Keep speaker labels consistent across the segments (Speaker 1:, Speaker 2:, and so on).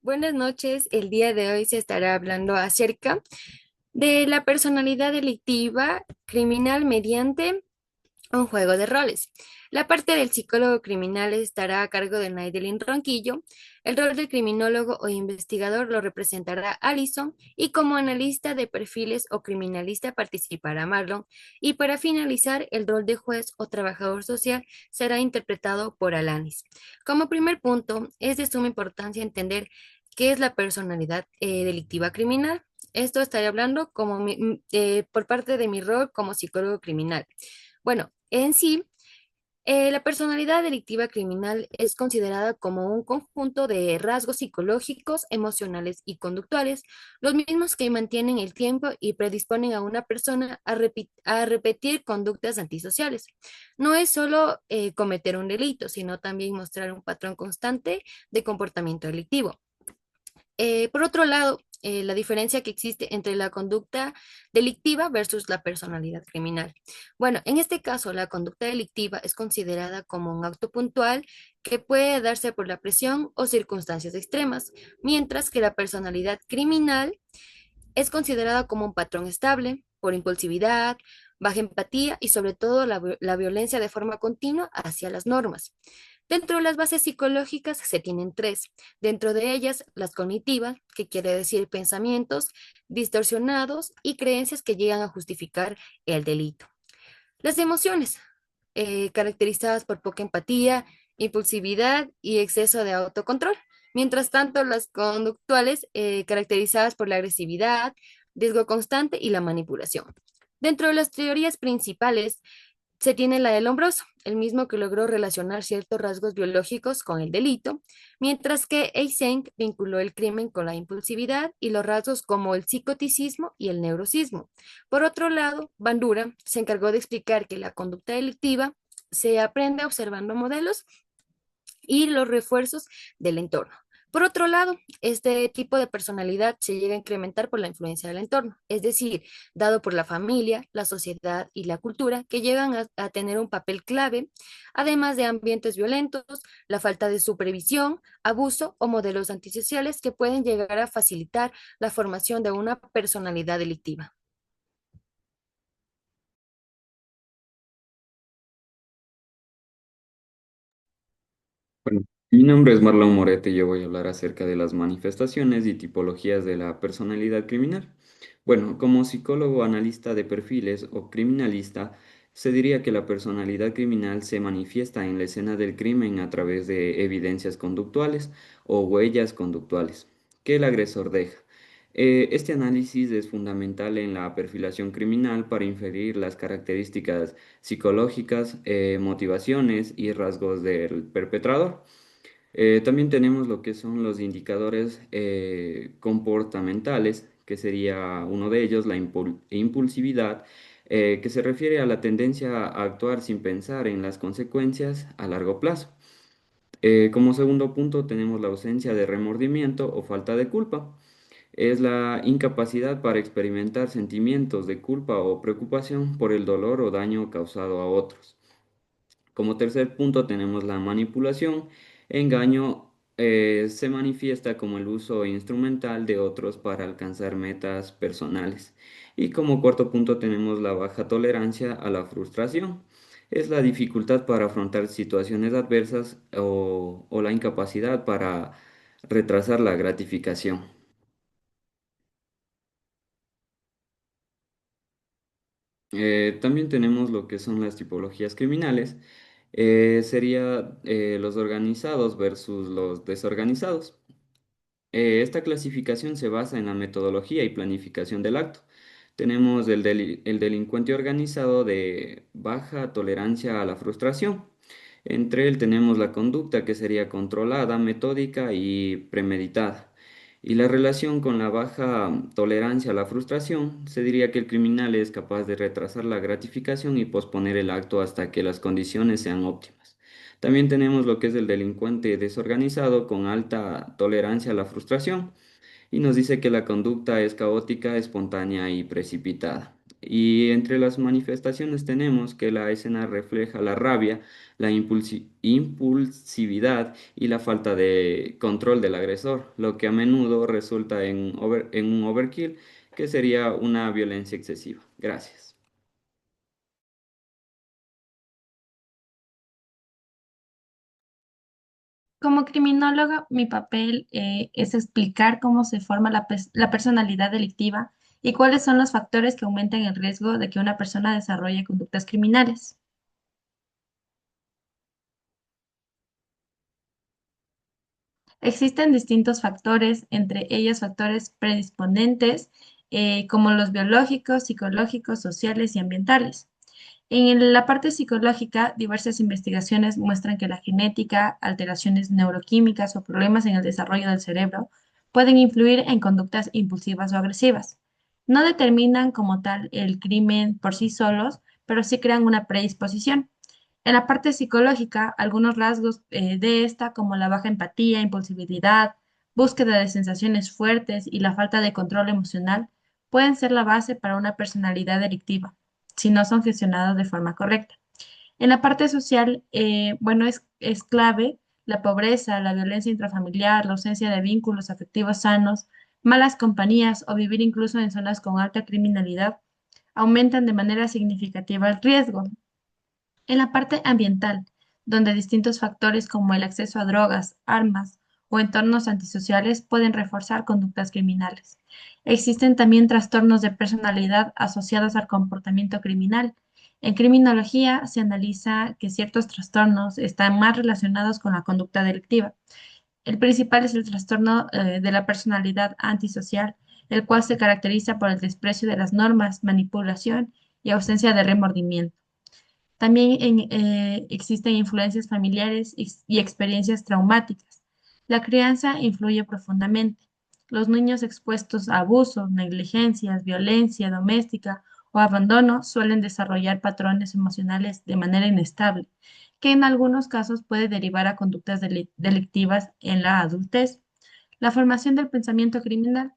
Speaker 1: Buenas noches. El día de hoy se estará hablando acerca de la personalidad delictiva criminal mediante un juego de roles. La parte del psicólogo criminal estará a cargo de Naidelin Ronquillo. El rol del criminólogo o investigador lo representará Alison y como analista de perfiles o criminalista participará Marlon. Y para finalizar, el rol de juez o trabajador social será interpretado por Alanis. Como primer punto, es de suma importancia entender qué es la personalidad delictiva criminal. Esto estaré hablando por parte de mi rol como psicólogo criminal. Bueno, en sí, la personalidad delictiva criminal es considerada como un conjunto de rasgos psicológicos, emocionales y conductuales, los mismos que mantienen el tiempo y predisponen a una persona a repetir conductas antisociales. No es solo cometer un delito, sino también mostrar un patrón constante de comportamiento delictivo. Por otro lado, la diferencia que existe entre la conducta delictiva versus la personalidad criminal. Bueno, en este caso, la conducta delictiva es considerada como un acto puntual que puede darse por la presión o circunstancias extremas, mientras que la personalidad criminal es considerada como un patrón estable por impulsividad, baja empatía y sobre todo la violencia de forma continua hacia las normas. Dentro de las bases psicológicas se tienen tres. Dentro de ellas, las cognitivas, que quiere decir pensamientos distorsionados y creencias que llegan a justificar el delito. Las emociones, caracterizadas por poca empatía, impulsividad y exceso de autocontrol. Mientras tanto, las conductuales, caracterizadas por la agresividad, riesgo constante y la manipulación. Dentro de las teorías principales se tiene la del Lombroso, el mismo que logró relacionar ciertos rasgos biológicos con el delito, mientras que Eysenck vinculó el crimen con la impulsividad y los rasgos como el psicoticismo y el neurosismo. Por otro lado, Bandura se encargó de explicar que la conducta delictiva se aprende observando modelos y los refuerzos del entorno. Por otro lado, este tipo de personalidad se llega a incrementar por la influencia del entorno, es decir, dado por la familia, la sociedad y la cultura, que llegan a tener un papel clave, además de ambientes violentos, la falta de supervisión, abuso o modelos antisociales que pueden llegar a facilitar la formación de una personalidad delictiva.
Speaker 2: Bueno, mi nombre es Marlon Morete y yo voy a hablar acerca de las manifestaciones y tipologías de la personalidad criminal. Bueno, como psicólogo analista de perfiles o criminalista, se diría que la personalidad criminal se manifiesta en la escena del crimen a través de evidencias conductuales o huellas conductuales que el agresor deja. Este análisis es fundamental en la perfilación criminal para inferir las características psicológicas, motivaciones y rasgos del perpetrador. También tenemos lo que son los indicadores comportamentales, que sería uno de ellos, la impulsividad, que se refiere a la tendencia a actuar sin pensar en las consecuencias a largo plazo. Como segundo punto tenemos la ausencia de remordimiento o falta de culpa. Es la incapacidad para experimentar sentimientos de culpa o preocupación por el dolor o daño causado a otros. Como tercer punto tenemos la manipulación. Engaño se manifiesta como el uso instrumental de otros para alcanzar metas personales. Y como cuarto punto tenemos la baja tolerancia a la frustración. Es la dificultad para afrontar situaciones adversas o la incapacidad para retrasar la gratificación. También tenemos lo que son las tipologías criminales. Sería los organizados versus los desorganizados. Esta clasificación se basa en la metodología y planificación del acto. Tenemos el delincuente organizado de baja tolerancia a la frustración. Entre él tenemos la conducta que sería controlada, metódica y premeditada. Y la relación con la baja tolerancia a la frustración, se diría que el criminal es capaz de retrasar la gratificación y posponer el acto hasta que las condiciones sean óptimas. También tenemos lo que es el delincuente desorganizado con alta tolerancia a la frustración y nos dice que la conducta es caótica, espontánea y precipitada. Y entre las manifestaciones tenemos que la escena refleja la rabia, la impulsividad y la falta de control del agresor, lo que a menudo resulta en un overkill, que sería una violencia excesiva. Gracias.
Speaker 3: Como criminóloga, mi papel es explicar cómo se forma la personalidad delictiva y cuáles son los factores que aumentan el riesgo de que una persona desarrolle conductas criminales. Existen distintos factores, entre ellos factores predisponentes, como los biológicos, psicológicos, sociales y ambientales. La parte psicológica, diversas investigaciones muestran que la genética, alteraciones neuroquímicas o problemas en el desarrollo del cerebro pueden influir en conductas impulsivas o agresivas. No determinan como tal el crimen por sí solos, pero sí crean una predisposición. En la parte psicológica, algunos rasgos de esta, como la baja empatía, impulsividad, búsqueda de sensaciones fuertes y la falta de control emocional, pueden ser la base para una personalidad delictiva si no son gestionados de forma correcta. En la parte social, bueno, es clave la pobreza, la violencia intrafamiliar, la ausencia de vínculos afectivos sanos, malas compañías o vivir incluso en zonas con alta criminalidad aumentan de manera significativa el riesgo. En la parte ambiental, donde distintos factores como el acceso a drogas, armas o entornos antisociales pueden reforzar conductas criminales. Existen también trastornos de personalidad asociados al comportamiento criminal. En criminología se analiza que ciertos trastornos están más relacionados con la conducta delictiva. El principal es el trastorno de la personalidad antisocial, el cual se caracteriza por el desprecio de las normas, manipulación y ausencia de remordimiento. También existen influencias familiares y experiencias traumáticas. La crianza influye profundamente. Los niños expuestos a abusos, negligencias, violencia doméstica o abandono suelen desarrollar patrones emocionales de manera inestable, que en algunos casos puede derivar a conductas delictivas en la adultez. La formación del pensamiento criminal.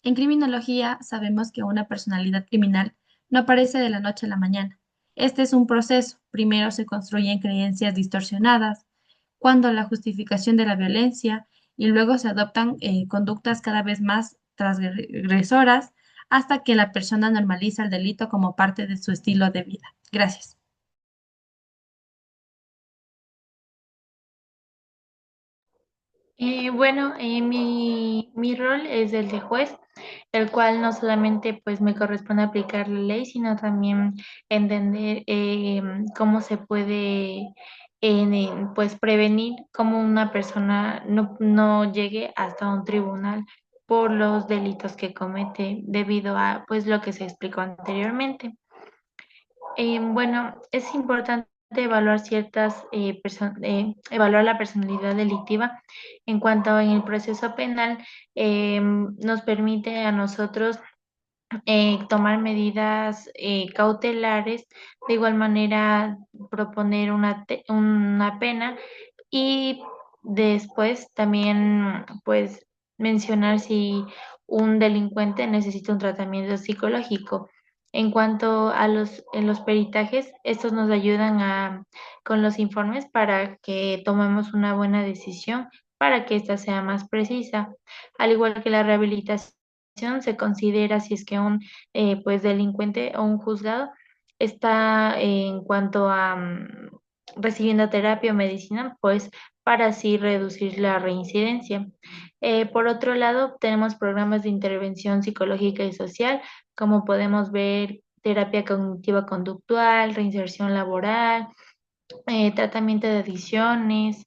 Speaker 3: En criminología sabemos que una personalidad criminal no aparece de la noche a la mañana. Este es un proceso. Primero se construyen creencias distorsionadas, cuando la justificación de la violencia y luego se adoptan conductas cada vez más transgresoras hasta que la persona normaliza el delito como parte de su estilo de vida. Gracias.
Speaker 4: Mi rol es el de juez, el cual no solamente pues me corresponde aplicar la ley, sino también entender cómo se puede pues prevenir cómo una persona no llegue hasta un tribunal por los delitos que comete debido a pues lo que se explicó anteriormente. Bueno, es importante evaluar evaluar la personalidad delictiva en cuanto en el proceso penal nos permite a nosotros tomar medidas cautelares, de igual manera proponer una pena y después también pues mencionar si un delincuente necesita un tratamiento psicológico. En cuanto a en los peritajes, estos nos ayudan con los informes para que tomemos una buena decisión, para que ésta sea más precisa. Al igual que la rehabilitación, se considera si es que un pues delincuente o un juzgado está en cuanto a recibiendo terapia o medicina, pues para así reducir la reincidencia. Por otro lado, tenemos programas de intervención psicológica y social, como podemos ver terapia cognitiva conductual, reinserción laboral, tratamiento de adicciones,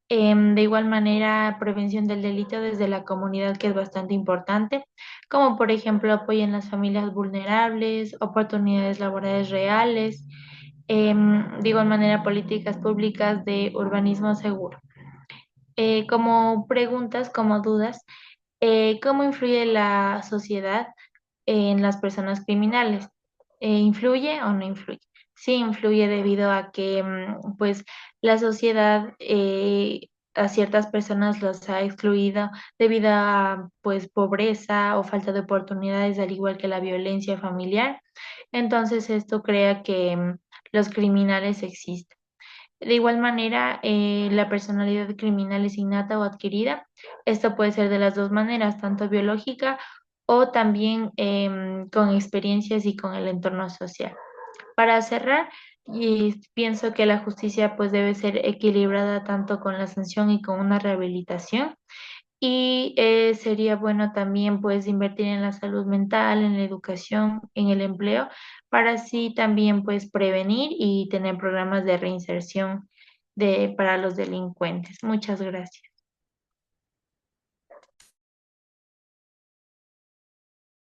Speaker 4: de igual manera prevención del delito desde la comunidad, que es bastante importante, como por ejemplo apoyo en las familias vulnerables, oportunidades laborales reales, de igual manera políticas públicas de urbanismo seguro. Como preguntas, como dudas, ¿cómo influye la sociedad en las personas criminales? ¿Influye o no influye? Sí, influye debido a que, pues, la sociedad a ciertas personas los ha excluido debido a pues pobreza o falta de oportunidades, al igual que la violencia familiar. Entonces esto crea que los criminales existen. De igual manera, la personalidad criminal es innata o adquirida. Esto puede ser de las dos maneras, tanto biológica o también con experiencias y con el entorno social. Para cerrar, y pienso que la justicia pues debe ser equilibrada tanto con la sanción y con una rehabilitación. Y sería bueno también pues invertir en la salud mental, en la educación, en el empleo, para así también pues prevenir y tener programas de reinserción para los delincuentes. Muchas gracias.